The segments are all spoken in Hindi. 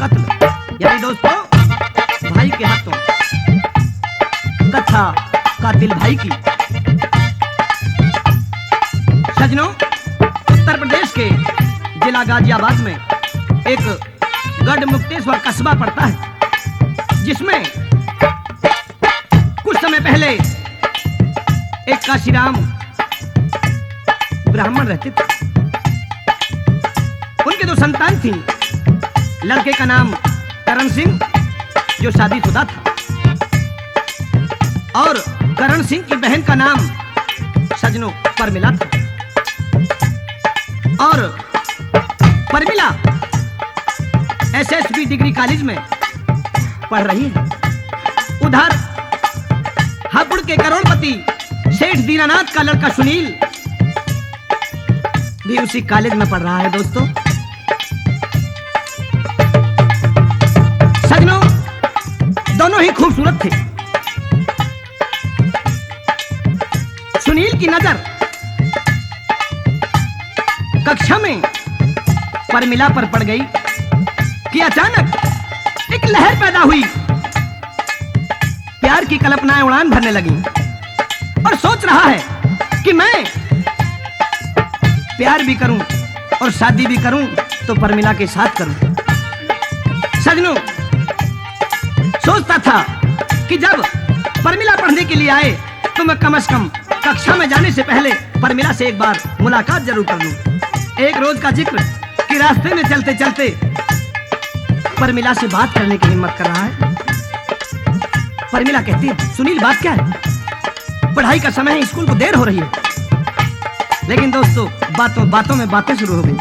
कत्ल यानी दोस्तों भाई के हाथों कथा कातिल भाई की। सजनों, उत्तर प्रदेश के जिला गाजियाबाद में एक गढ़ मुक्तेश्वर कस्बा पड़ता है, जिसमें कुछ समय पहले एक काशीराम ब्राह्मण रहते थे। उनके दो संतान थी। लड़के का नाम करण सिंह जो शादीशुदा था, और करण सिंह की बहन का नाम सजनों परमिला था। और परमिला एसएसबी डिग्री कॉलेज में पढ़ रही है। उधर हापुड़ के करोड़पति सेठ दीनानाथ का लड़का सुनील भी उसी कॉलेज में पढ़ रहा है। दोस्तों सजनों, दोनों ही खूबसूरत थे। सुनील की नजर कक्षा में परमिला पर पड़ गई कि अचानक एक लहर पैदा हुई। प्यार की कल्पनाएं उड़ान भरने लगी और सोच रहा है कि मैं प्यार भी करूं और शादी भी करूं तो परमिला के साथ करूं। सजनों, सोचता था कि जब परमिला पढ़ने के लिए आए तो मैं कम से कम कक्षा में जाने से पहले परमिला से एक बार मुलाकात जरूर कर लूं। एक रोज का जिक्र कि रास्ते में चलते चलते परमिला से बात करने की हिम्मत कर रहा है। परमिला कहती है, सुनील बात क्या है? पढ़ाई का समय है, स्कूल को देर हो रही है। लेकिन दोस्तों बातों में बातें शुरू हो गई।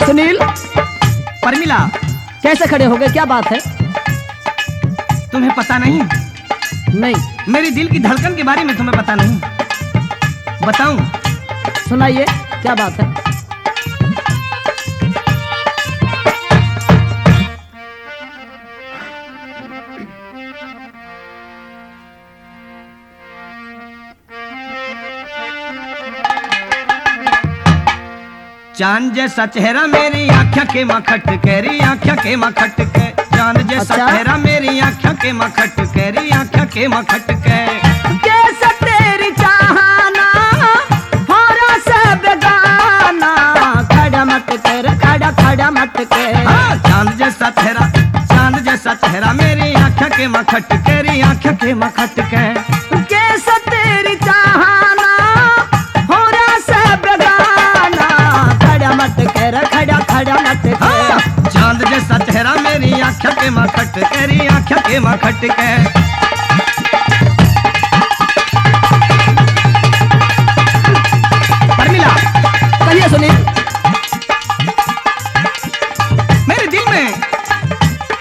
सुनील, परमिला, कैसे खड़े हो गए? क्या बात है? तुम्हें पता नहीं? नहीं। मेरी दिल की धड़कन के बारे में तुम्हें पता नहीं? बताऊं? सुनाइए, क्या बात है? चांद जैसा चेहरा मेरी आँखें के मखट केरी आँखें के मखट के। चांद जैसा अच्छा? चेहरा मेरी आँखें के मखट केरी आँखें के मखट के। कैसा तेरी चाहना होरा से बेगाना, खड़ा मत कर, खड़ा मत कर। हाँ, चांद जैसा चेहरा मेरी आँखें के मखट केरी आँखें के मखट के। कैसा तेरी चाहना होरा से बेगाना, खड़ा मत कर, खड़ा मत कर। हाँ, चांद जैसा चेहरा मेरी आँखें के मखट केरी आँखें के मखट के। परमिला, कहिए सुनील। मेरे दिल में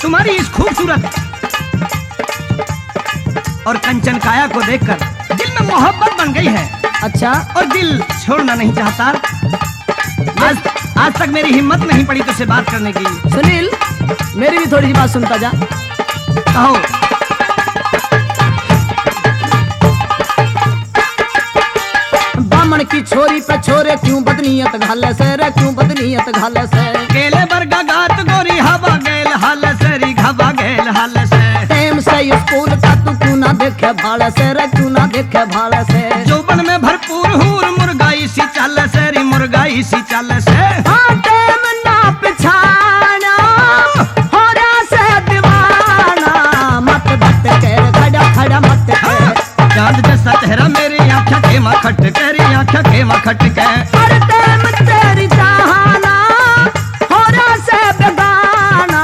तुम्हारी इस खूबसूरत और कंचन काया को देखकर दिल में मोहब्बत बन गई है। अच्छा, और दिल छोड़ना नहीं चाहता। आज तक मेरी हिम्मत नहीं पड़ी तुझसे बात करने की। सुनील, मेरी भी थोड़ी सी बात सुनता जा। कहो। बामण की छोरी पे छोरे क्यों बदनीयत घाले से रे, क्यों बदनीयत घाले से। केले बरगा गात गोरी हवा गैल हाल से री घवा गैल हाल से। टाइम से स्कूल का तू क्यों ना देखे भाड़े से रे, क्यों ना देखे भाड़े से। जोबन में भरपूर हूर मुर्गाई सी चाल से री मुर्गाई सी चाल से। हाँ, टाइम ना पिछाना होरा से दीवाना, मत बात कर, खड़ा मत कर। चांद जैसा चेहरा मेरी आँखें के मखट केरी आँखें के मखट के। हर टाइम तेरी चाहना होरा से बेगाना,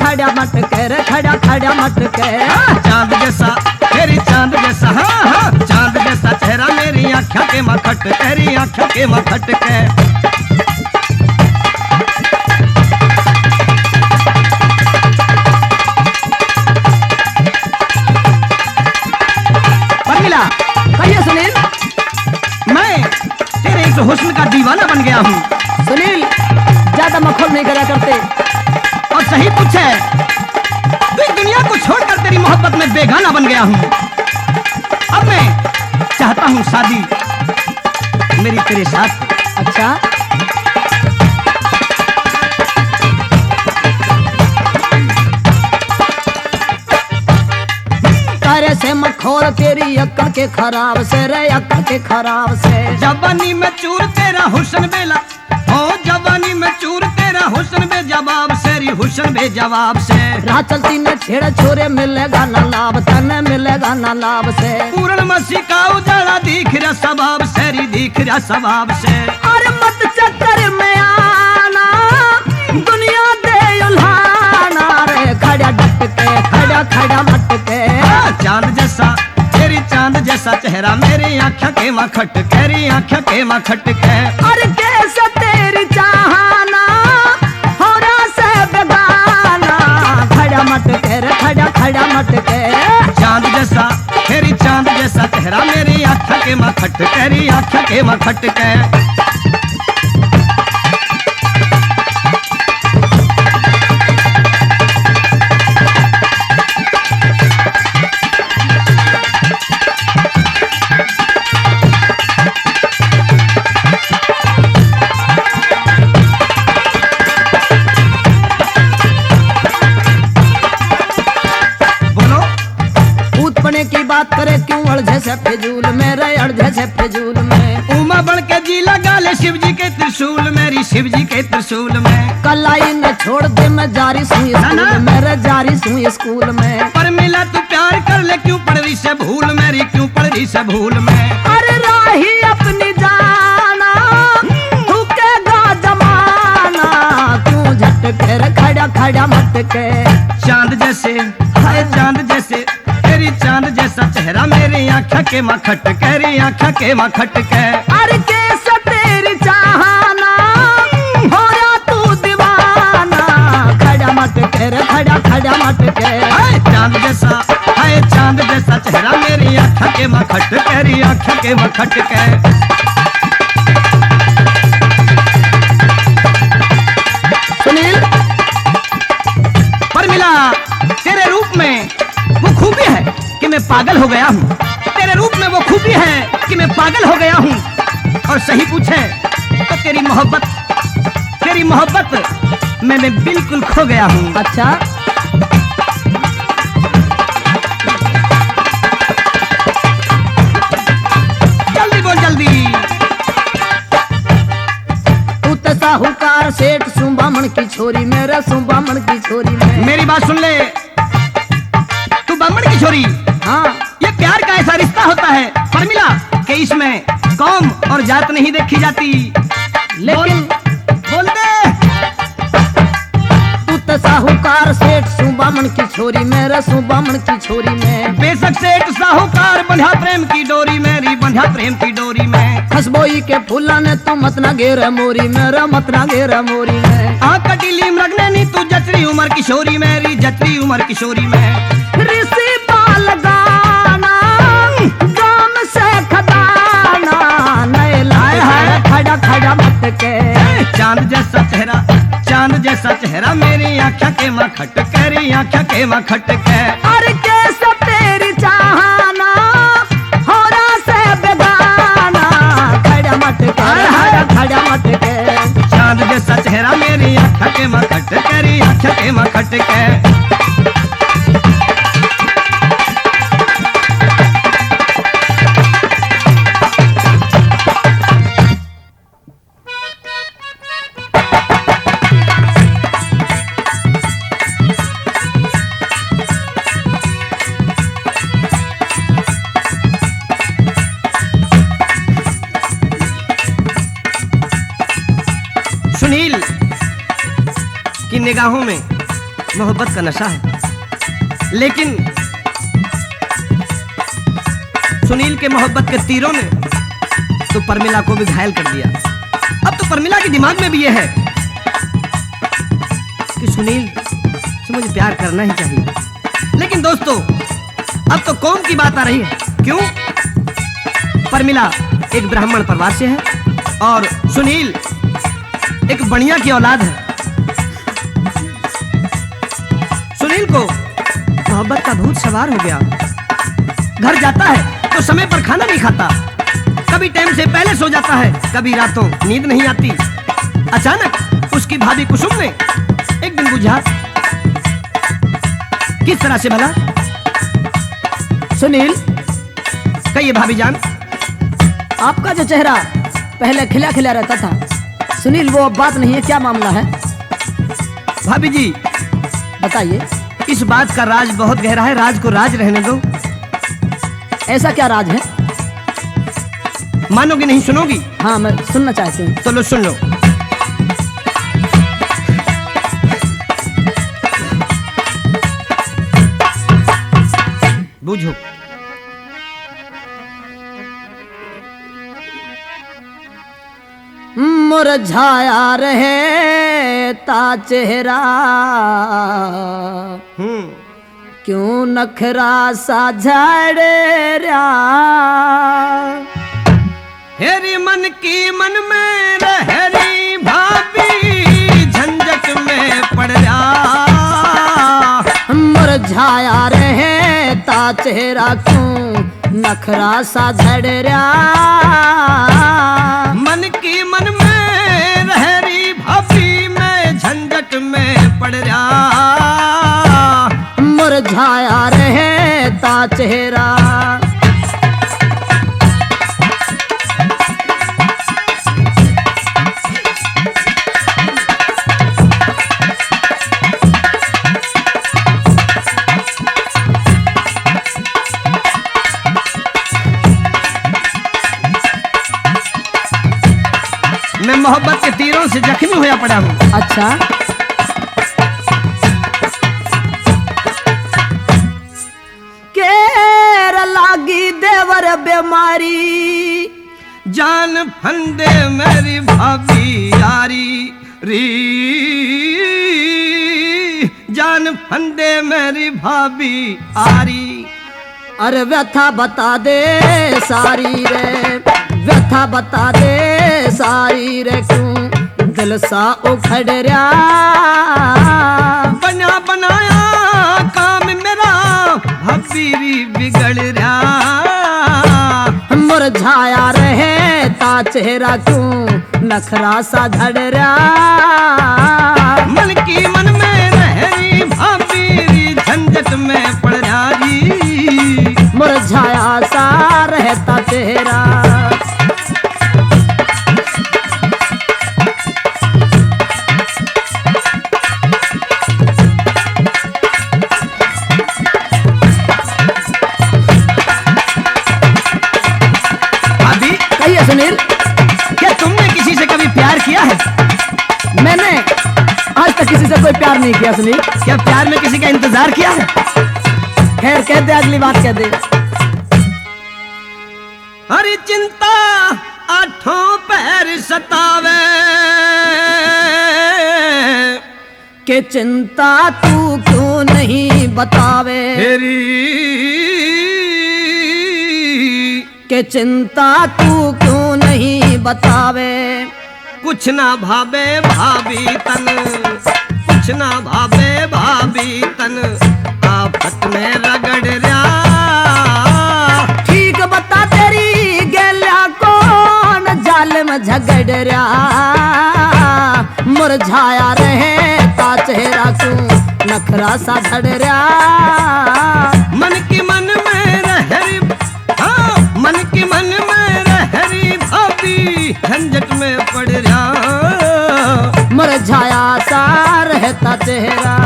खड़ा मत कर, खड़ा मत कर। चांद जैसा मेरी चांद जैसा, हाँ हाँ, चांद जैसा चेहरा मेरी आँखें के मखट केरी आँखें के मखट के। परमिला, कहिए सुनील। मैं तेरे इस हुस्न का दीवाना बन गया हूँ। सुनील, ज्यादा मखौल नहीं करा करते। और सही पूछे, तू इस दुनिया को छोड़कर मोहब्बत में बेगाना बन गया हूँ। अब मैं चाहता हूँ शादी मेरी तेरे साथ। अच्छा करे से मखौल तेरी अक्ल के खराब से रे अक्ल के खराब से। जवानी में चूर तेरा हुस्न बेला, ओ जवानी में चूर तेरा हुस्न बेजवाब से, री हुस्न बेजवाब से। राह चलती में छेड़ छोरे मिलेगा ना लाभ, तने मिलेगा ना लाभ से। पूर्ण मसी का उजाला दिख रहा स्वभाव से, री दिख रहा स्वभाव से। अरे मत चक्कर में आना दुनिया दे उल्हाना रे, खड़ा डट के खड़ा खड़ा मट के। चांद जैसा तेरी चांद जैसा चेहरा मेरी आँखें के मखट केरी आँखें के मखट के। अरे कैसे तेरी चाहना हो रहा से बेगाना, खड़ा मट के रे खड़ा खड़ा मट के। चांद जैसा तेरी चांद जैसा चेहरा मेरी आँखें के मखट केरी आँखें के मखट के। की बात करे क्यों अड़झे से फिजूल में रे, अड़झे से फिजूल में। उमा बढ़ के जी लगा ले शिव जी के त्रिशूल मेरी, शिव जी के त्रिशूल में। कलाई न छोड़ दे मैं जारी सुई स्कूल में रे, जारी सुई स्कूल में। पर मिला तू प्यार कर ले क्यों पड़ रही से भूल मेरी, क्यों पड़ रही से भूल में। अरे राही अपनी जाना तू के गा जमाना, क्यों झटके रे खड़ा खड़ा मट के। चांद जैसे हाय चांद जैसे तेरी चांद जैसा चेहरा मेरी आँखें के मखट केरी आँखें के मखट के। अरे कैसे तेरी चाहना हो रहा तू दीवाना, खड़ा मट के रे खड़ा खड़ा मट के। हाय चांद जैसा हाय चांद जैसा चेहरा मेरी आँखें के मखट केरी आँखें के मखट के। सुनील पर मिला तेरे रूप में वो खूबी है कि मैं पागल हो गया हूँ, तेरे रूप में वो खूबी है कि मैं पागल हो गया हूँ। और सही पूछे तो तेरी मोहब्बत में मैं बिल्कुल खो गया हूँ। अच्छा जल्दी बोल जल्दी। तू तो साहूकार सेठ सुबामण की छोरी मेरा, सुबामण की छोरी में। मेरी बात सुन ले, तू बामण की छोरी। हाँ ये प्यार का ऐसा रिश्ता होता है परमिला कि इसमें कौम और जात नहीं देखी जाती। लेकिन बोल दे। तू तो साहूकार सेठ सुबामण की छोरी मेरा, सुबामण की छोरी में। बेशक सेठ साहूकार बंधा प्रेम की डोरी मेरी, बंधा प्रेम की डोरी में। खसबोई के फूला ने तू मत ना घेर मोरी मेरा, मत ना घेर मोरी में। आँख कटीली मृगने नी तू जचरी उमर किशोरी मेरी, जचरी उमर किशोरी में। ऋषि बाल गाना गाम से खदाना, नए लाए है खड़ा खड़ा मट के। चांद जैसा चेहरा चांद जैसा चेहरा मेरी आँखें के मखट केरी आँखें के मखट के। अरे कैसे तेरी चाहना हो रहा से बेगाना, खड़ा मट के खड़ा मट के। चांद जैसा चेहरा मेरी आँखें के मखट केरी आँखें के मखट के। सुनील की निगाहों में मोहब्बत का नशा है, लेकिन सुनील के मोहब्बत के तीरों ने तो परमिला को भी घायल कर दिया। अब तो परमिला के दिमाग में भी यह है कि सुनील से मुझे प्यार करना ही चाहिए। लेकिन दोस्तों अब तो कौम की बात आ रही है। क्यों? परमिला एक ब्राह्मण परिवार से है और सुनील एक बनिया की औलाद है। सुनील को मोहब्बत का भूत सवार हो गया। घर जाता है तो समय पर खाना नहीं खाता, कभी टाइम से पहले सो जाता है, कभी रातों नींद नहीं आती। अचानक उसकी भाभी कुसुम ने एक दिन बुझा। किस तरह से भला? सुनील, कहिए भाभी जान। आपका जो चेहरा पहले खिला खिला रहता था सुनील, वो अब बात नहीं है, क्या मामला है भाभी जी, बताइए। इस बात का राज बहुत गहरा है, राज को राज रहने दो। ऐसा क्या राज है? मानोगी नहीं, सुनोगी? हाँ, मैं सुनना चाहती हूँ। तो लो सुन लो। बूझो। मुरझाया रहे ता चेहरा, क्यों नखरा सा झड़ रहा। हेरी मन की मन में रहरी भाभी, झंझट में पड़ जा। मुरझाया रहे ता चेहरा, क्यों नखरा सा झड़ रहा। मन की मन में रहरी भाभी, मैं झंझट में पड़ जा। मुरझाया रहे ता चेहरा। मैं मोहब्बत के तीरों से जख्मी होया पड़ा हूँ। अच्छा, केर लागी देवर बीमारी, जान फंदे मेरी भाभी यारी री, जान फंदे मेरी भाभी आरी। अरे व्यथा बता दे सारी रे, व्यथा बता दे सारी रे, क्यों दिल सा उखड़ रहा। बना बनाया काम मेरा भाभी भी बिगड़ रहा। मुरझाया रहे ता चेहरा, क्यों नखरा सा झड़ रहा। मन की मन में रहरी भाभी, झंझट में पड़ रही। मुरझाया सा रहता चेहरा। भाभी, कहिए सुनील, क्या तुमने किसी से कभी प्यार किया है? मैंने आज तक किसी से कोई प्यार नहीं किया सुनील। क्या प्यार में किसी का इंतजार किया है? खैर कह दे, अगली बात कह दे। हरी चिंता आठों पैर सतावे, के चिंता तू क्यों नहीं बतावे। हेरी के चिंता तू क्यों नहीं बतावे। कुछ ना भावे भाभी तन, कुछ ना भावे भाभी तन, आफत में रगड़ रहा। ठीक बता तेरी गैल्या कौन जाल में झगड़ रहा। मुरझाया रहे ता चेहरा, क्यों नखरा सा झड़ रहा। मन की मन में रहरी, हाँ मन की मन में रहरी भाभी, झंझट में पड़ रहा। मुरझाया सा रहता चेहरा।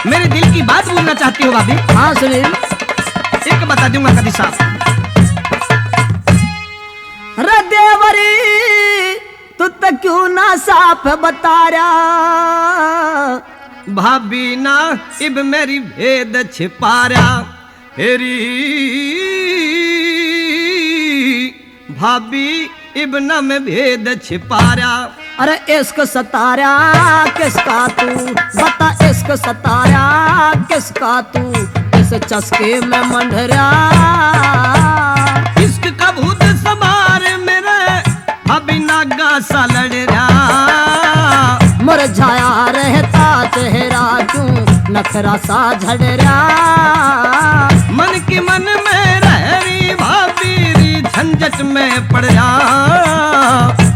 मेरे दिल की बात बोलना चाहती हो भाभी? हाँ सुनील, एक बता दूंगा कदी साहब। रे देवरी तू तो क्यों ना साफ बता रहा। भाभी ना इब मेरी भेद छिपा रहा। हेरी भाभी इब न में भेद छिपा रहा। अरे इश्क सतारा किसका तू, बता इश्क सतारा किसका तू, इस चस्के में मंडरा। इश्क का भूत सवार मेरे अभी नागा सा लड़ रहा, मुरझाया रहता चेहरा क्यों नखरा सा झड़ रहा। मन की मन में रहरी भाभी री झंझट में पड़ रहा,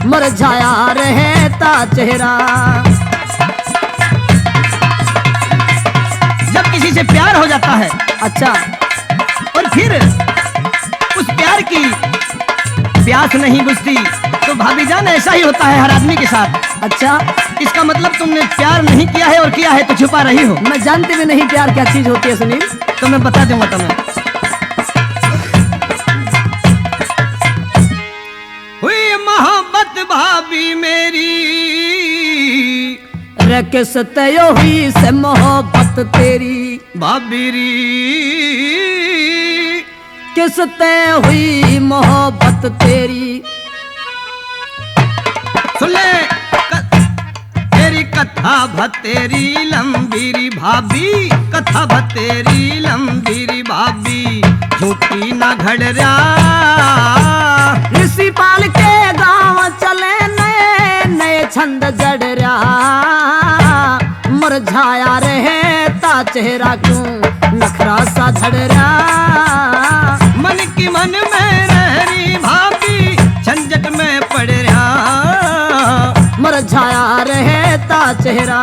मुरझाया रहता चेहरा। जब किसी से प्यार हो जाता है अच्छा, और फिर उस प्यार की प्यास नहीं बुझती, तो भाभी जान ऐसा ही होता है हर आदमी के साथ। अच्छा, इसका मतलब तुमने प्यार नहीं किया है, और किया है तो छुपा रही हो। मैं जानती भी नहीं प्यार क्या चीज होती है सुनील। तो मैं बता दूंगा तुम्हें। हुई मोहब्बत भाभी मेरी, रे किस तयो हुई से मोहब्बत तेरी, भाभी री किस तय हुई मोहब्बत तेरी। सुन ले तेरी कथा भतेरी लंबी री भाभी, कथा भतेरी लंबी री भाभी, झूठी ना घड़ रहा। ऋषि पाल के गांव चले नए नए छंद जड़ रहा, मुरझाया रहता चेहरा क्यों नखरा सा झड़ रहा। मन की मन में रहरी भाभी झंझट में पड़ रहा, मुरझाया रहता चेहरा।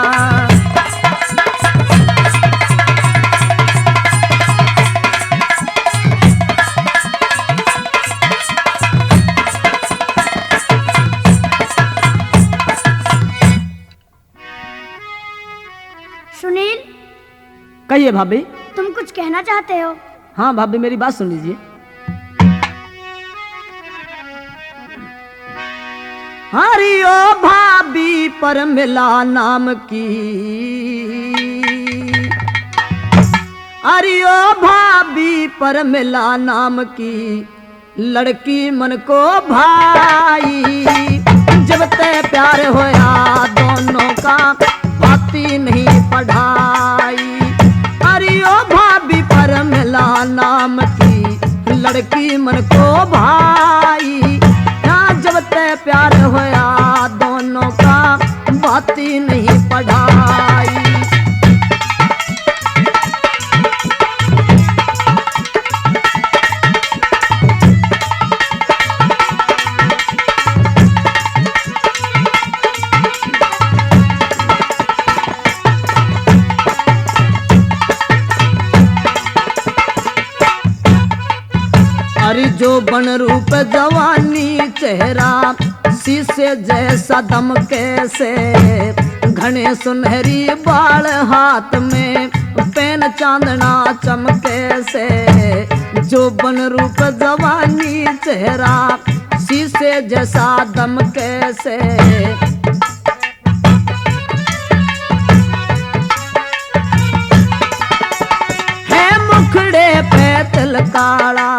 सुनील, कहिए भाभी। तुम कुछ कहना चाहते हो? हाँ भाभी, मेरी बात सुन लीजिए। हरियो भाभी पर मिला नाम की, हरियो भाभी पर मिला नाम की, लड़की मन को भाई। जब तय प्यार होया दोनों का, बाती नहीं पढ़ाई। हरियो भाभी पर मिला नाम की, लड़की मन को भाई। जब तय प्यार होया दोनों का, बाती नहीं पढ़ाई। अरे जो बन रूप जवानी चेहरा, शीशे जैसा दम कैसे। घने सुनहरी बाल हाथ में, पेन चांदना चमके से। जो बन रूप जवानी चेहरा, शीशे जैसा दम कैसे। है मुखड़े पे तिल काला,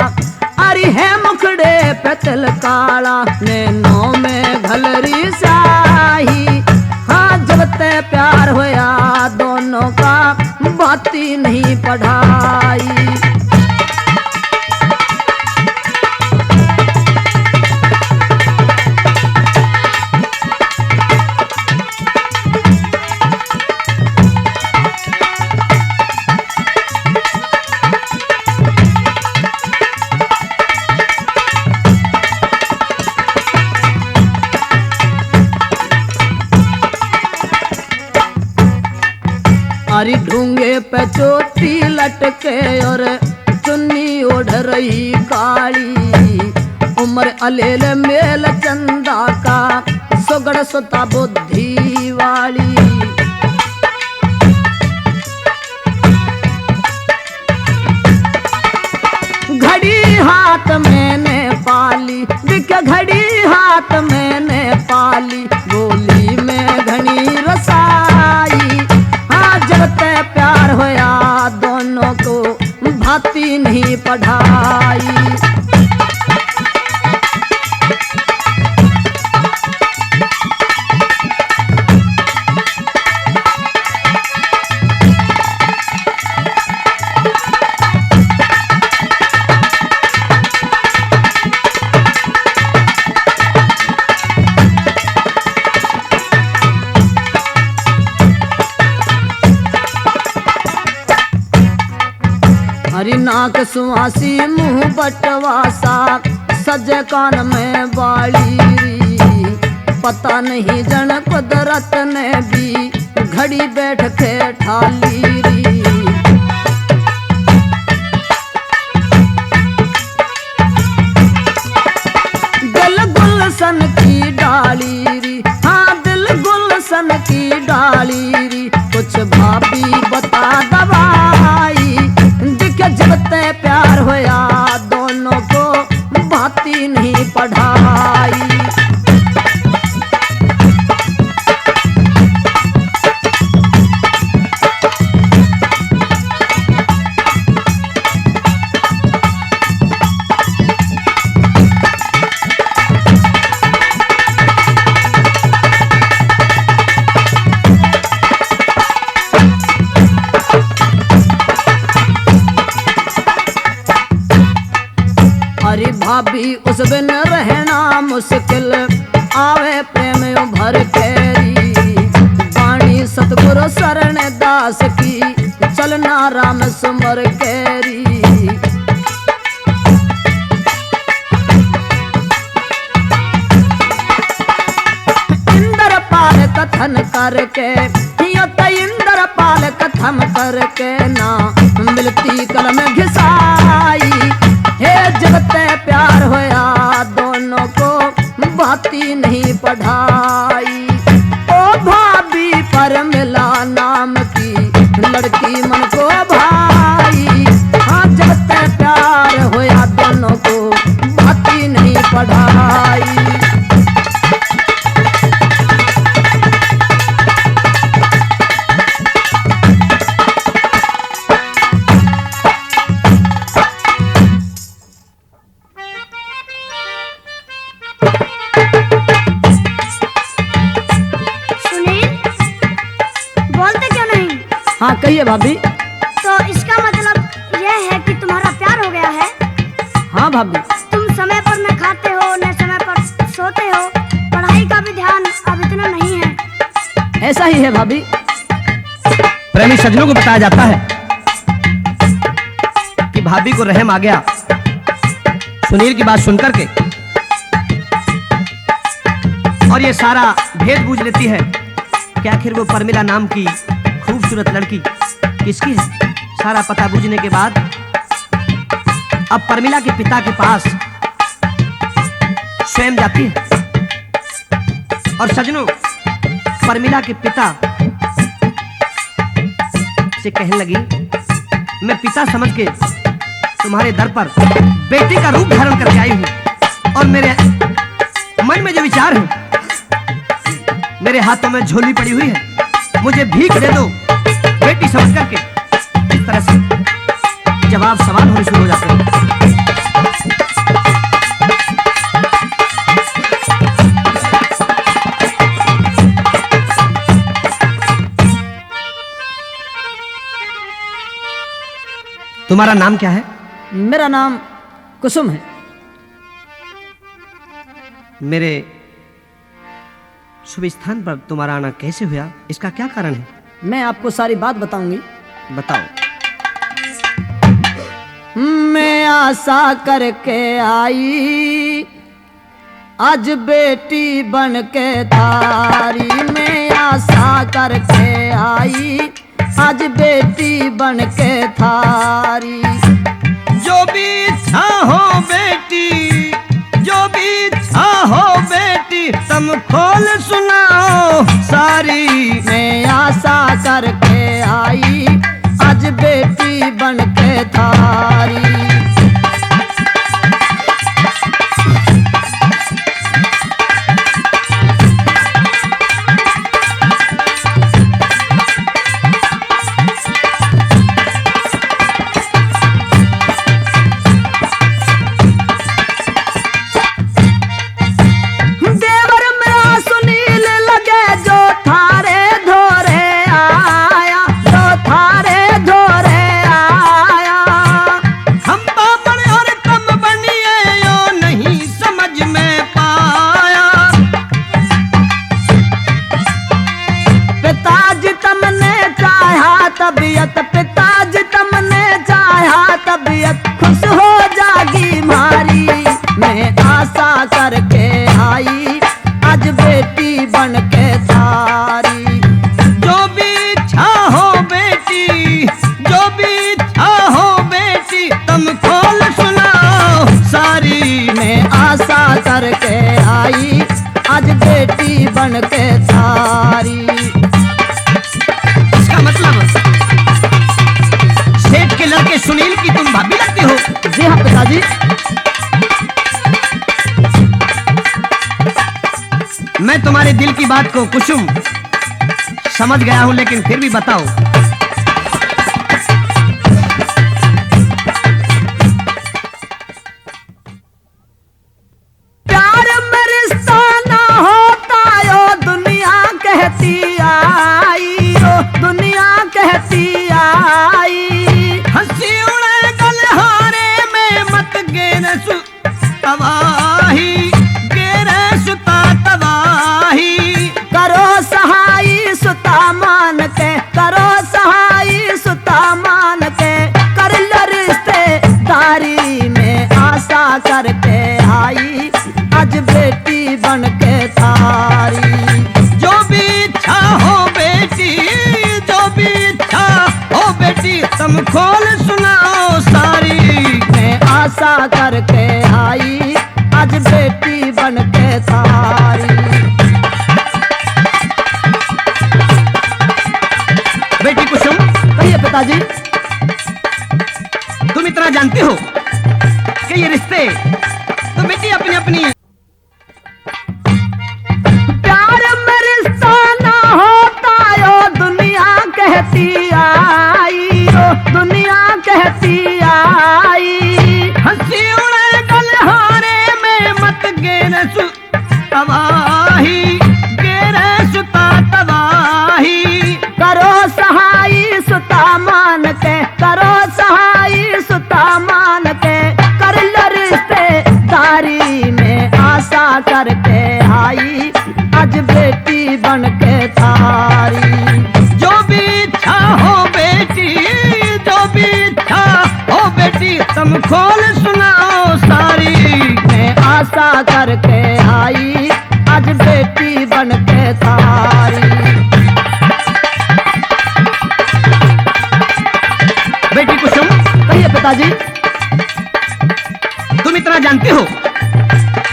अरे है मुखड़े पे तिल काला, नैनों में घलरी शाही। हाँ जब तय प्यार होया दोनों का, बाती नहीं पढ़ाई। अरे ढूंगे पे चोटी लटके और चुन्नी ओढ़ रही काली। उम्र अलेल मेल चंदा का, सुगड़ सुता बुद्धि वाली। घड़ी हाथ मैंने पाली, दिख घड़ी हाथ मैंने पाली, गोली में घनी रसाई। हाँ जब तय प्यार होया दोनों को, भाती नहीं पढ़ाई। हरी नाक सुहासी मुंह बटवासा सज कान में बाली री पता नहीं जन कुदरत ने भी घड़ी बैठ के ठाली री दिल गुलशन की डाली री हाँ दिल गुलशन की डाली री कुछ भाभी बता दवाई दिख जब ते प्यार होया दोनों को भाती नहीं पढ़ाई हरी भाभी उस बिन रहना मुश्किल आवे प्रेम भर कैरी वाणी सतगुरु शरण दास की चलना राम सुमर कैरी इंद्र पाल कथन करके इंद्र पाल कथन करके ना मिलती कलम घिसाई हे जगते प्यार होया दोनों को भाती नहीं पढ़ाई ओ भाभी पर मिला नाम की लड़की मन को भाई हाँ जगते प्यार होया दोनों को भाती नहीं पढ़ाई हाँ कहिए भाभी। तो इसका मतलब यह है कि तुम्हारा प्यार हो गया है। हाँ भाभी। तुम समय पर न खाते हो न समय पर सोते हो, पढ़ाई का भी ध्यान अब इतना नहीं है। ऐसा ही है भाभी। प्रेमी सज्जनों को बताया जाता है कि भाभी को रहम आ गया सुनील की बात सुनकर के, और ये सारा भेद बूझ लेती है कि आखिर वो परमिला नाम की खूबसूरत लड़की किसकी है। सारा पता बूझने के बाद अब परमिला के पिता के पास स्वयं जाती है और सजनों परमिला के पिता से कहने लगी, मैं पिता समझ के तुम्हारे दर पर बेटी का रूप धारण करके आई हूं और मेरे मन में जो विचार है, मेरे हाथों में झोली पड़ी हुई है, मुझे भीख दे दो बेटी समझ करके। इस तरह से जवाब सवाल होने शुरू हो जाते हैं। तुम्हारा नाम क्या है? मेरा नाम कुसुम है। मेरे शुभ स्थान पर तुम्हारा आना कैसे हुआ, इसका क्या कारण है? मैं आपको सारी बात बताऊंगी। बताओ। मैं आशा करके आई आज बेटी बन के थारी, मैं आशा करके आई आज बेटी बन के थारी। जो भी इच्छा हो बेटी, जो भी इच्छा हो बेटी, तुम खोल सुनाओ सारी। मैं आशा करके आई आज बेटी बन के थारी। तुम्हारे दिल की बात को कुसुम समझ गया हूं, लेकिन फिर भी बताओ। प्यार में रिश्ता ना होता यो दुनिया कहती आई, ओ दुनिया कहती आई। हंसी उड़े गलहारे में मत गेर सु तबाही, गेर सुता तबाही। करो सहाई सुता मान के, करो सहाई सुता मान के, कर लो रिश्तेदारी में आशा करके आई, आज बेटी बन के थारी। जो भी इच्छा हो बेटी, जो भी इच्छा हो बेटी, तुम खोल सुनाओ सारी। मैं आशा करके आई, आज बेटी बन के थारी। बेटी कुसुम, कहिए पिताजी। तुम इतना जानते हो कि ये रिश्ते तो बेटी अपनी अपनी प्यार में रिश्ता ना होता यो दुनिया कहती आई, ओ दुनिया कहती आई। हंसी उड़े गलहारे में मत गेर सु तबाही, गेर सुता तबाही। करो सहाई सुता मान के, करो सहाई सुता मान के, कर लो रिश्तेदारी में आशा करके आई, आज बेटी बन के थारी। जो भी इच्छा हो बेटी, जो भी इच्छा हो बेटी, तुम खोल सुनाओ सारी। मैं आशा करके आई, आज बेटी बन के थारी। बेटी कुसुम, कहिए पिताजी। तुम इतना जानते हो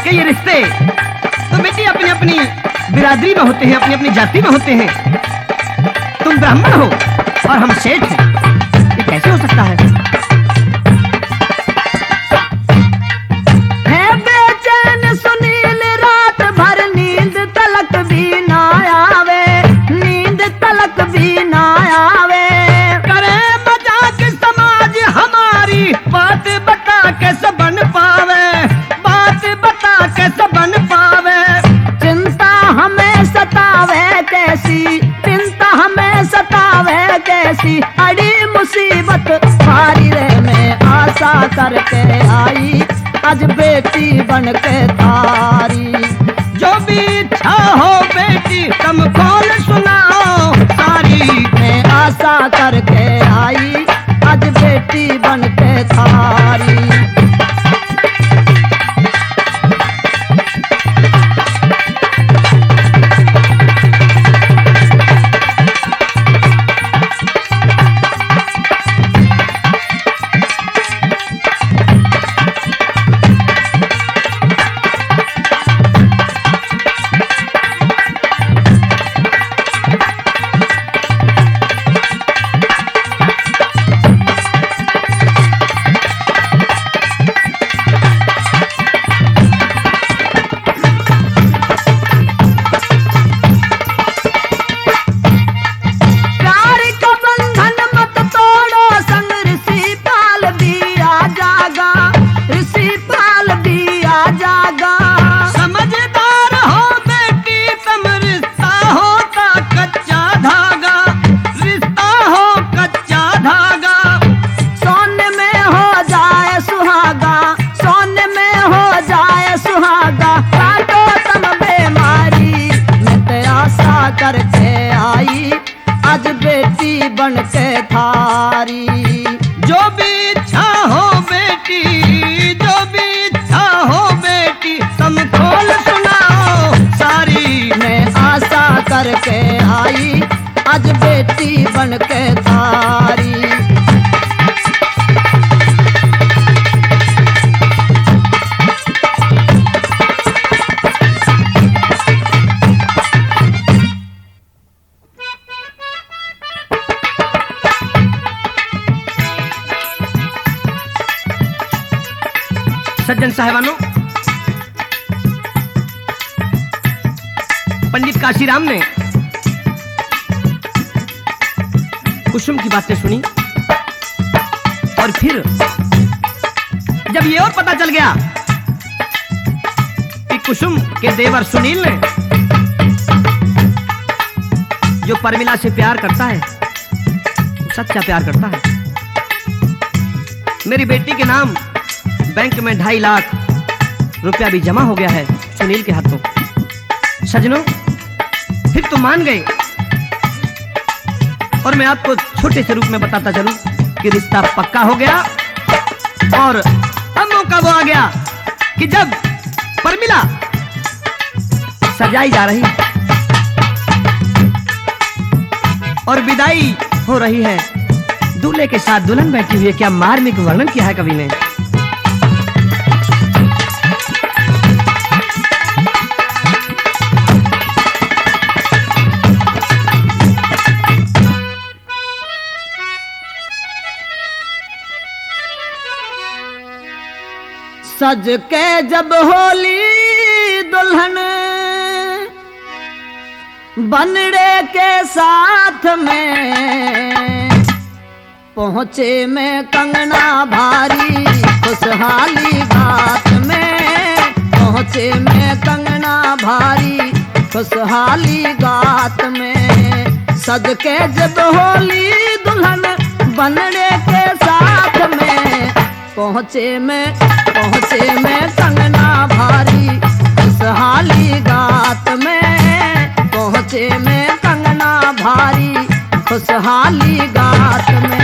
कि ये रिश्ते तो बेटी अपनी अपनी बिरादरी में होते हैं, अपनी अपनी जाति में होते हैं। तुम ब्राह्मण हो और हम सेठ हैं, ये कैसे हो सकता है? है बेचैन सुनील रात भर, नींद तलक भी ना आवे, नींद तलक भी ना आवे। करे मजाक समाज हमारी, बात बता कैसे बन पावे, बात बता कैसे बन पावे। चिंता हमें सतावे कैसी, चिंता हमें सतावे कैसी, अड़ी मुसीबत भारी रे। मैं आशा करके आई, आज बेटी बन के थारी। जो भी इच्छा हो बेटी, तुम खोल सुनाओ सारी। मैं आशा करके आई, आज बेटी बन के थारी। बन के थारी। जो भी इच्छा हो बेटी, जो भी इच्छा हो बेटी, तुम खोल सुनाओ सारी। मैं आशा करके आई आज बेटी बन के थारी। सज्जन साहिबानों, पंडित काशीराम ने कुसुम की बातें सुनी और फिर जब ये और पता चल गया कि कुसुम के देवर सुनील ने जो परमिला से प्यार करता है, सच्चा प्यार करता है, मेरी बेटी के नाम बैंक में 2.5 लाख रुपया भी जमा हो गया है सुनील के हाथों। सजनों, फिर तो मान गए और मैं आपको छोटे से रूप में बताता चलूं कि रिश्ता पक्का हो गया। और अब मौका वो आ गया कि जब परमिला सजाई जा रही और विदाई हो रही है, दूल्हे के साथ दुल्हन बैठी हुई है। क्या मार्मिक वर्णन किया है कवि ने। सज के जब होली दुल्हन बनड़े के साथ में पहुँचे में कंगना भारी खुशहाली घाट में, पहुँचे में कंगना भारी खुशहाली घाट में। सज के जब होली दुल्हन बनड़े के साथ में पहुँचे में कंगना भारी खुशहाली घाट में, पहुँचे में कंगना भारी खुशहाली घाट में।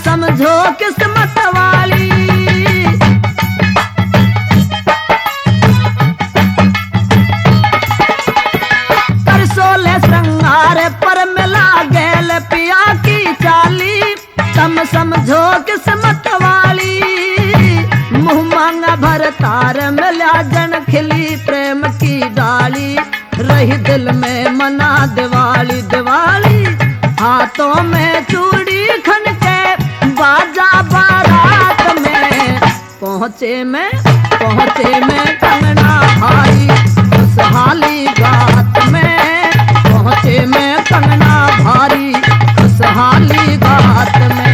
समझो किस्मत वाली परसोले श्रृंगार पर मिला गेल पिया की चाली। तम समझो किस्मत वाली मुँह मांगा भर तार मिला जन खिली प्रेम की डाली। रही दिल में मना दिवाली दिवाली, हाथों में चूड़ी खन के बाजा बारात में पहुँचे में कंगना भारी खुशहाली घाट में, पहुँचे में कंगना भारी खुशहाली घाट में।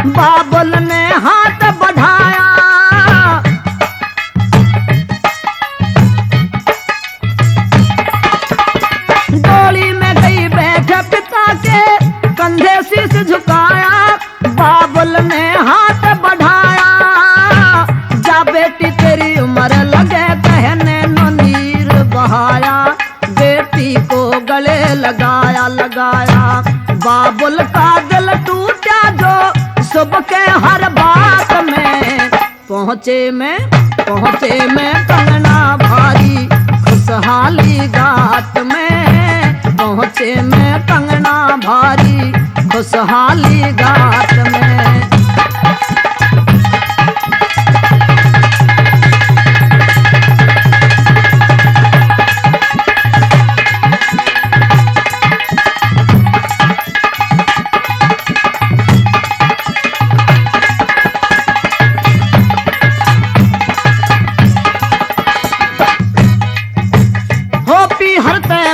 बाबुल ने हाथ बढ़ाया, डोली में गई बैठे पिता के कंधे शीश झुकाया। बाबुल ने हाथ बढ़ाया, जा बेटी तेरी उम्र लगे कहने नो नीर बहाया। बेटी को गले लगाया बाबुल का दिल टूटा जो सुबह के हर बात में पहुँचे में कंगना भारी खुशहाली घाट में, पहुँचे में कंगना भारी खुशहाली घाट में।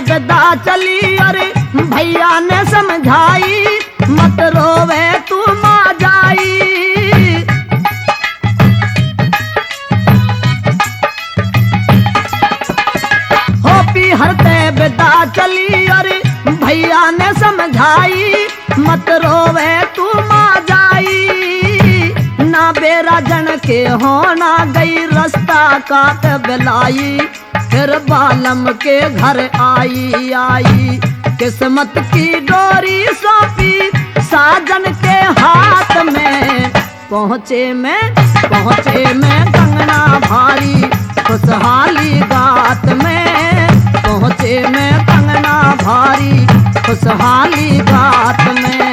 बेदा चली अरे भैया ने समझाई, मत रोवे तू माँ जाई। समझाई, मत रोवे तू माँ जाई, ना बेरा जन के होना गई रास्ता काट बेलाई, फिर बालम के घर आई, किस्मत की डोरी सौंपी साजन के हाथ में, पहुँचे में कंगना भारी खुशहाली गात में, पहुँचे में कंगना भारी खुशहाली गात में।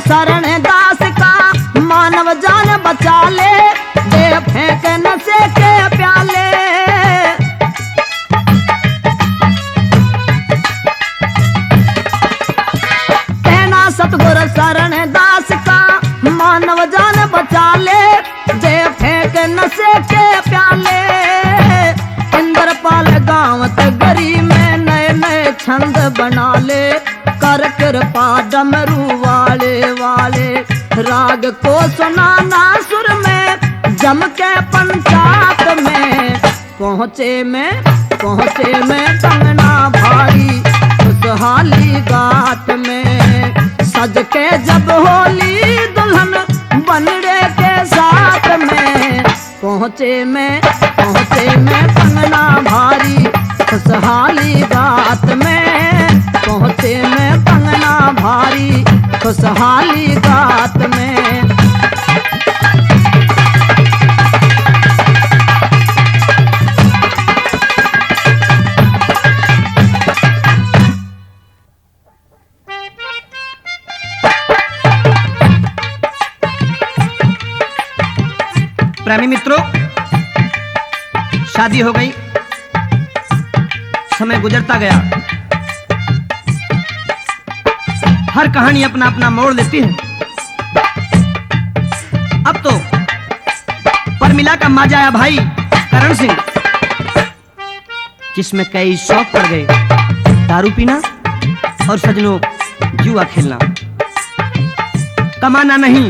शरण दास का मानव जान बचा ले, दे फेंक नशे के प्याले, कहना सतगुरु शरण दास का मानव जान बचा ले, दे फेंक नशे के प्याले, इंद्रपाल गावत गरी में नए नए छंद बना ले, कर कृपा डमरू वाले राग को सुनाना सुर में जम के पंचायत में, पहुँचे में कंगना भारी खुशहाली गात में, सज के जब होली दुल्हन बनड़े के साथ में, पहुँचे में कंगना भारी खुशहाली गात में, पहुँचे में कंगना भारी खुशहाली गात में। प्रेमी मित्रों, शादी हो गई, समय गुजरता गया, हर कहानी अपना अपना मोड़ लेती है। अब तो परमिला का माजा आया भाई करण सिंह, जिसमें कई शौक पड़ गए, दारू पीना और सजनों जुआ खेलना, कमाना नहीं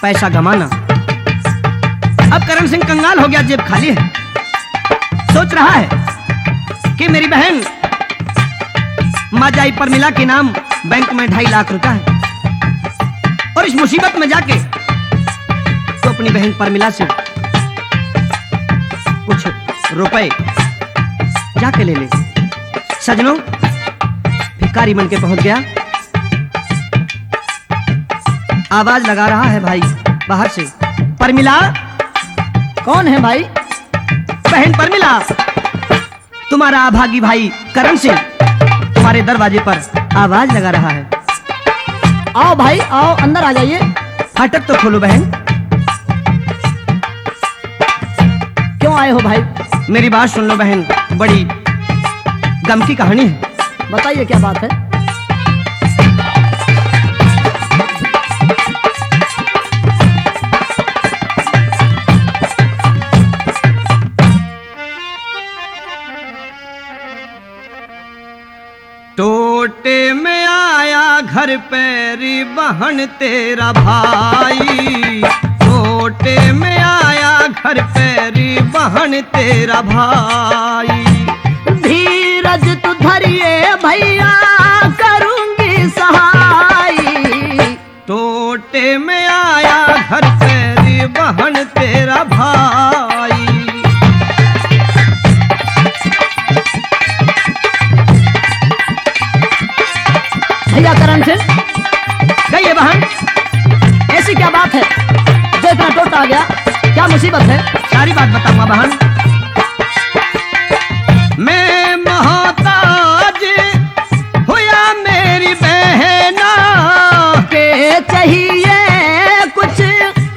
पैसा गमाना। अब करण सिंह कंगाल हो गया, जेब खाली है, सोच रहा है कि मेरी बहन माजाई परमिला के नाम बैंक में 2.5 लाख रुपया है, और इस मुसीबत में जाके तो अपनी बहन परमिला से कुछ रुपए जाके ले ले। सजनों, भिखारी बन के पहुंच गया, आवाज लगा रहा है भाई बाहर से, परमिला। कौन है भाई? बहन परमिला, तुम्हारा अभागी भाई करण सिंह तुम्हारे दरवाजे पर आवाज लगा रहा है। आओ भाई आओ, अंदर आ जाइए। फाटक तो खोलो बहन। क्यों आए हो भाई? मेरी बात सुन लो बहन, बड़ी गम की कहानी है। बताइए क्या बात है? टोटे में आया घर पैरी बहन तेरा भाई, टोटे में आया घर पैरी बहन तेरा भाई। धीरज तू धरिए भैया, करूंगी सहाई। टोटे में आया घर पैरी बहन तेरा भाई। भैया करण सिंह, गई बहन, ऐसी क्या बात है जो इतना टोटा आ गया? क्या मुसीबत है? सारी बात बताऊंगा बहन। मैं मोहताज हुआ मेरी बहना के चाहिए कुछ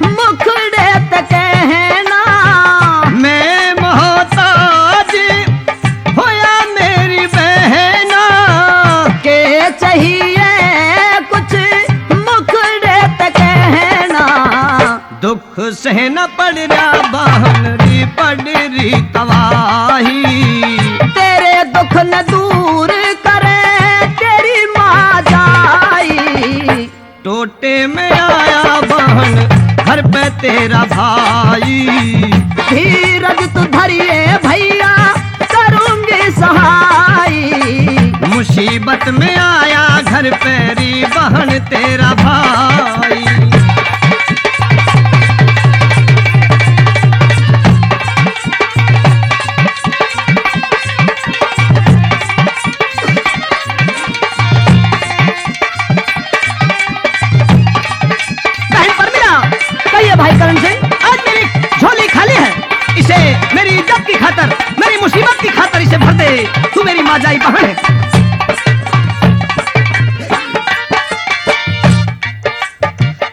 मुखड़े तक कहना। दुख सह न पड़ रहा बहन री पड़ रही तबाही। तेरे दुख न दूर करे तेरी माँ जाई। टोटे में आया बहन घर पे तेरा भाई। धीरज तू धरिए भैया करूंगी सहाई। मुसीबत में आया घर पे री बहन तेरा भाई। भाई करण सिंह, आज मेरी झोली खाली है, इसे मेरी इज्जत की खातर, मेरी मुसीबत की खातर इसे भर दे। तू मेरी माजाई बहन है।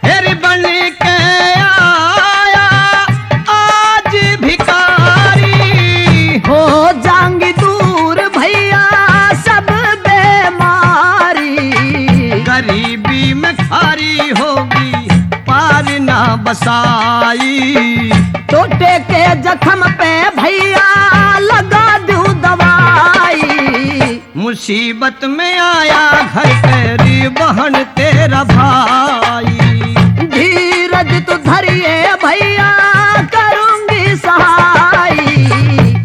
हेरी बन के आया आज भिखारी। हो जाएंगी दूर भैया सब बेमारी। गरीबी में खारी होगी पार ना बसाई। टोटे के जख्म पे भैया लगा दूं दवाई। मुसीबत में आया घर तेरी बहन तेरा भाई। धीरज तू धरिए भैया करूंगी सहाई।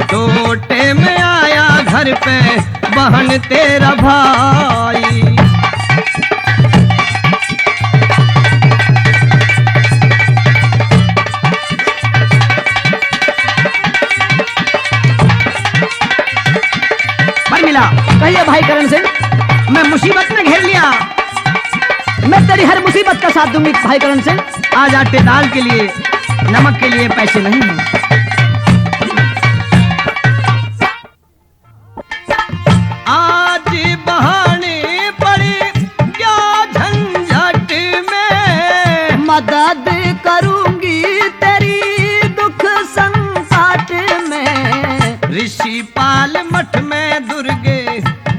टोटे में आया घर पे बहन तेरा भाई। कहिए भाई करण सिंह, मैं मुसीबत में घेर लिया, मैं तेरी हर मुसीबत का साथ दूंगी भाई करण सिंह। आज आटे दाल के लिए नमक के लिए पैसे नहीं हैं। आज बहाने पड़ी क्या झंझट में। मदद करूंगी तेरी दुख संकट में। ऋषि पाल मठ में दुर्गे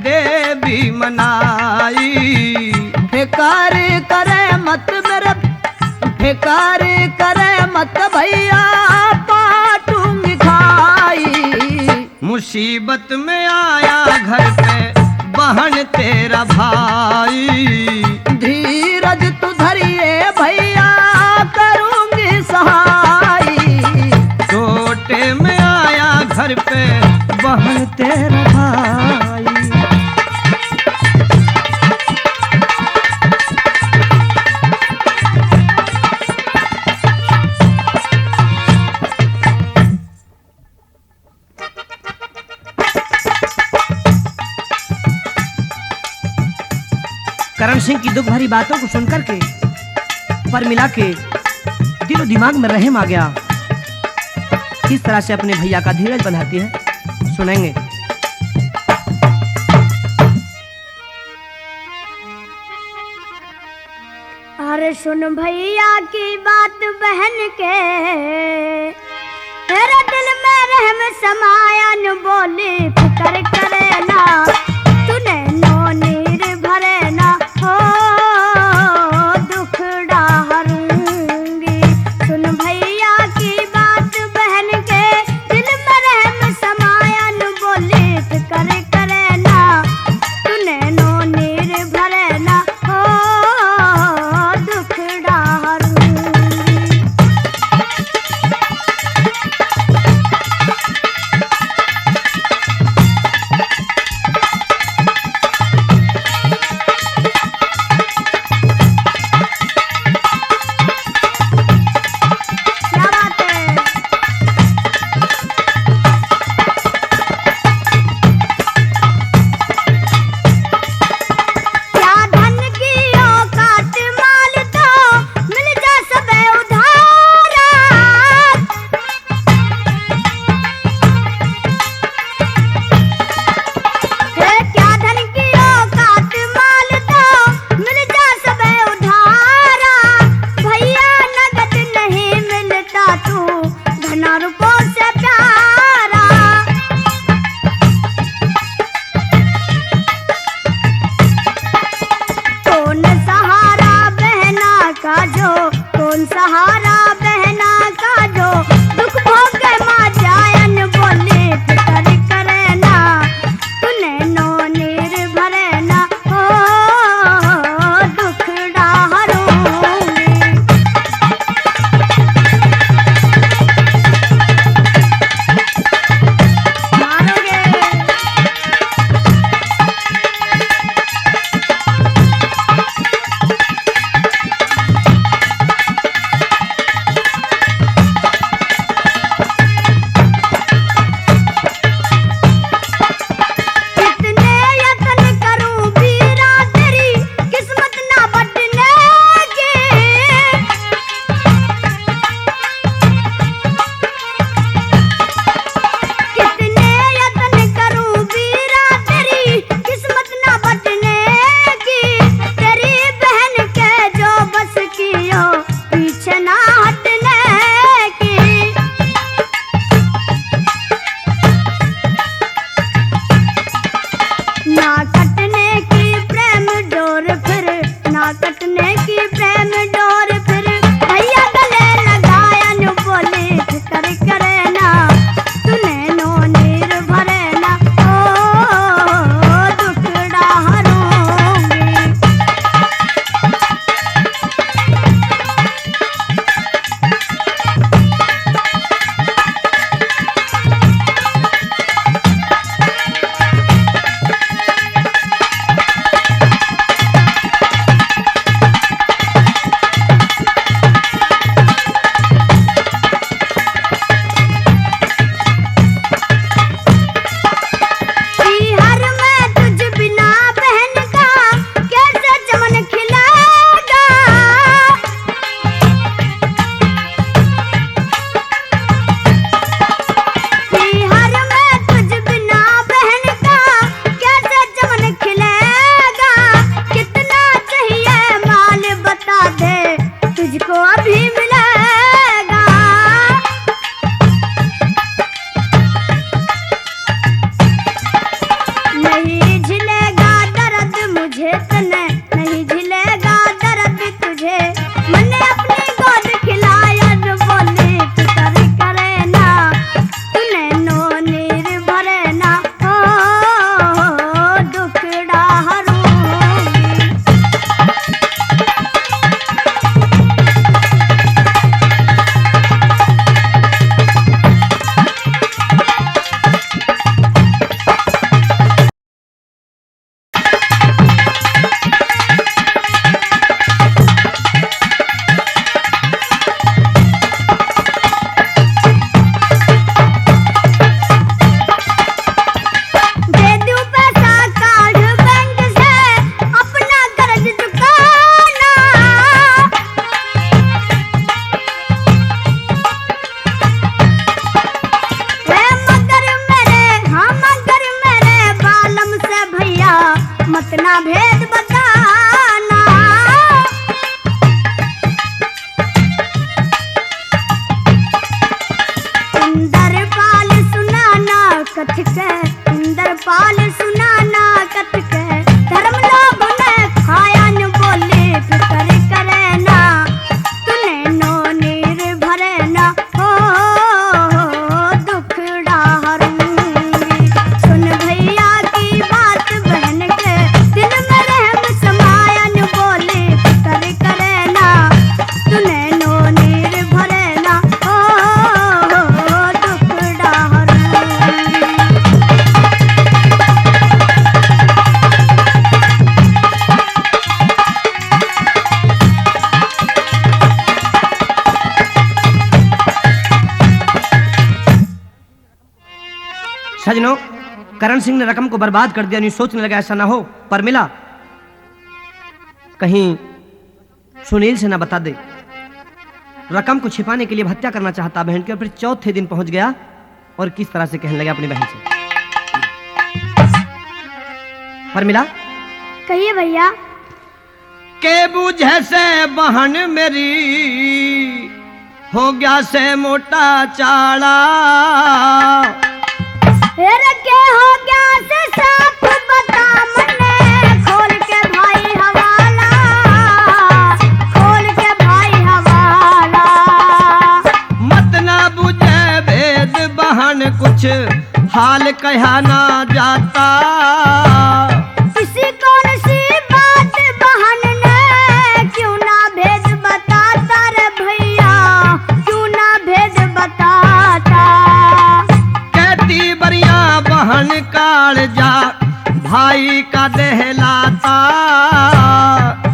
देवी मनाई। फिकार करे मत मेरे, फिकार करे मत भैया पाटूंगी खाई। मुसीबत में आया घर पे बहन तेरा भाई। धीरज तू धरिए भैया करूंगी सहाई। टोटे में आया घर पे बहन तेरा भाई। करण सिंह की दुख भरी बातों को सुनकर के परमिला के दिलो दिमाग में रहम आ गया। किस तरह से अपने भैया का धीरज बनाती है सुनेंगे। अरे सुन भैया की बात बहन के, तेरा दिल में रहम समाया न बोली फिकर करे ना। तूने नो नीर भरे ना हो दुख डाहरूंगी। सुन भैया की बात बहन के, दिल में रहम समाया न बोली फिकर करे ना। तूने नो नीर भरे ना हो दुख डाहरूंगी। क्या बात है? क्या धन की औकात माल तो मिल जा सबे उधारा। क्या धन की औकात माल तो मिल जा सबे उधारा। भैया नगद नहीं मिलता तू धना रुपयों से प्यारा। कौन सहारा बहना का जो, कौन सहारा बहना तुझको अभी मिलेगा। नहीं झिलेगा दर्द मुझे तने, नहीं झिलेगा दर्द तुझे, मैंने अपनी गोद खिलाया जो बोली फिक्र करे ना, तूने नो नीर भरे ना, ओ दुखड़ा हरूंगी। दे दूं पैसा काढ़ बैंक से, अपना कर्ज चुकाना, मगर मेरे बालम से भैया मत ना भेद बताना। इंद्रपाल सुनाना कथक, इंद्रपाल सुनाना कथक, धर्म लोभ ने खाया न बोले फिक्र करे ना, तूने नो नीर भरे ना, हो दुखड़ा हरूंगी। सुन भैया की बात बहन के, दिल में रहम समाया न बोले फिक्र करे ना, तूने नो नीर भरे ना, हो दुखड़ा हरूंगी। सजनों, करण सिंह ने रकम को बर्बाद कर दिया। नहीं सोचने लगा ऐसा ना हो परमिला कहीं सुनील से ना बता दे। रकम को छिपाने के लिए हत्या करना चाहता बहन की, और फिर चौथे दिन पहुंच गया और किस तरह से कहने लगा अपनी बहन से। परमिला कहिए भैया। के बुझे से बहन मेरी हो गया से मोटा चाड़ा, फिर क्या हो गया से साफ बता मने, खोल के भाई हवाला, खोल के भाई हवाला। मत ना बुझे भेद बहन कुछ हाल कहा ना जाता, किसी कौन सी बात बहन ने क्यों ना भेद बताता रे भैया, क्यों ना भेद बताता। कहती बरिया बहन काल जा भाई का दहलाता,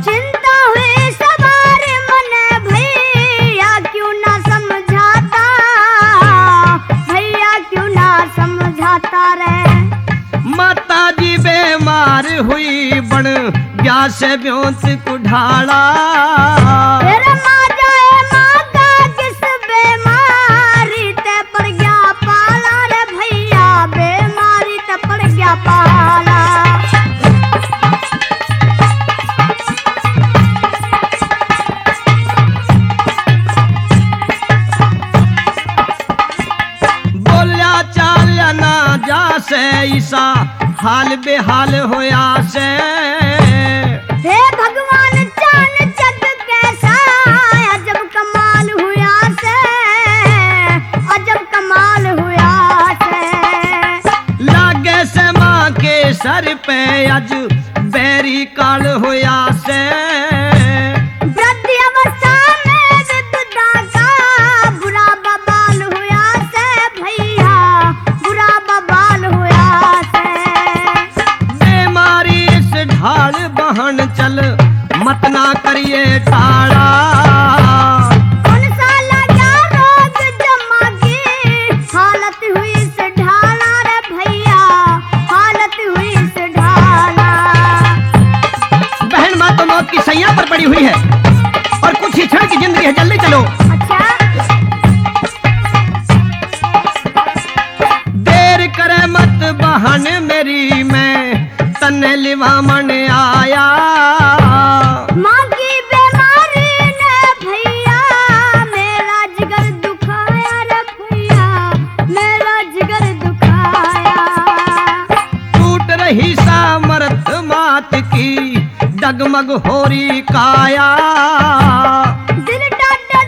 चिंता हुई सवार मन भैया क्यों ना समझाता, भैया क्यों ना समझाता रे। माता जी बीमार हुई बन गया से ब्योंत कुढ़ाड़ा, फिर माँ जाए माँ का किस बीमारी ते पड़ गया पाला रे भैया, बीमारी ते पड़ गया पाला। बोलिया चाल ना जा से ईसा हाल बेहाल होया से, हे भगवान चान चक कैसा अजब कमाल हुआ से, अजब कमाल हुआ से। लागे से माँ के सर पे अज बैरी काल होया से, वृद्धि अवस्था में विपदा का बुरा बबाल हुआ से भैया, बुरा बबाल हुआ से। बीमारी इस ढाल बहन चल मत ना करिए टाड़ा, कौन सा लगा रोग जमा की हालत हुई से ढाला रे भैया, हालत हुई से ढाला। बहन माँ तो मौत की सैया पर पड़ी हुई है और कुछ ही क्षण की जिंदगी है, जल्दी चलो। अच्छा देर करे मत बहन मेरी, मैं तन्ने लिवा मन आया, माँ की बीमारी डगमग होरी काया। दिल डटे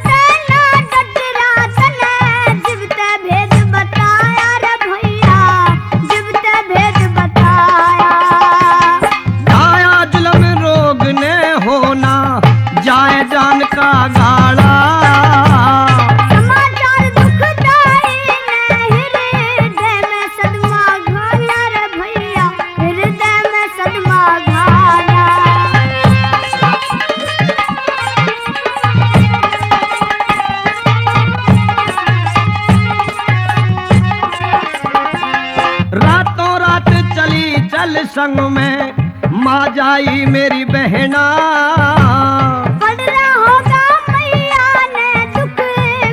ना डटरा तने जिबते भेद बताया रे भैया, जिबते भेद बताया। आया जुल्म रोग ने होना जाए जान का गाड़ा। समाचार दुखदाई ने हृदय में सदमा घाया रे भैया, हृदय में सदमा घाया। रातों रात चली चल संग में माँ जाई मेरी बहना। पड़ रहा होगा मैया ने दुख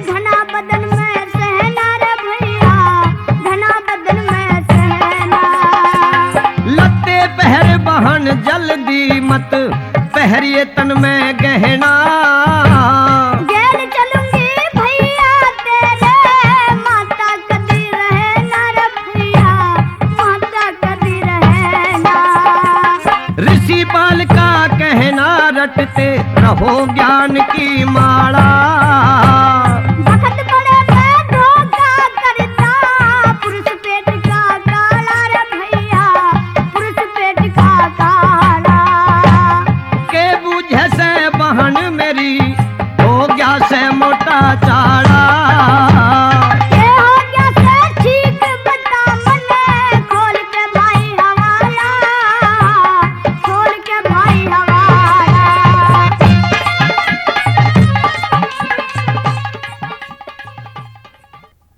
घना बदन में सहना रे भैया, घना बदन में सहना। लत्ते पहर बहन जल्दी मत पहरिए तन में गहना। गेल चलूंगी भैया तेरे, माता कदी रहना रे भैया, माता कदी रहना। ऋषि पाल का कहना रटते रहो ज्ञान की माला।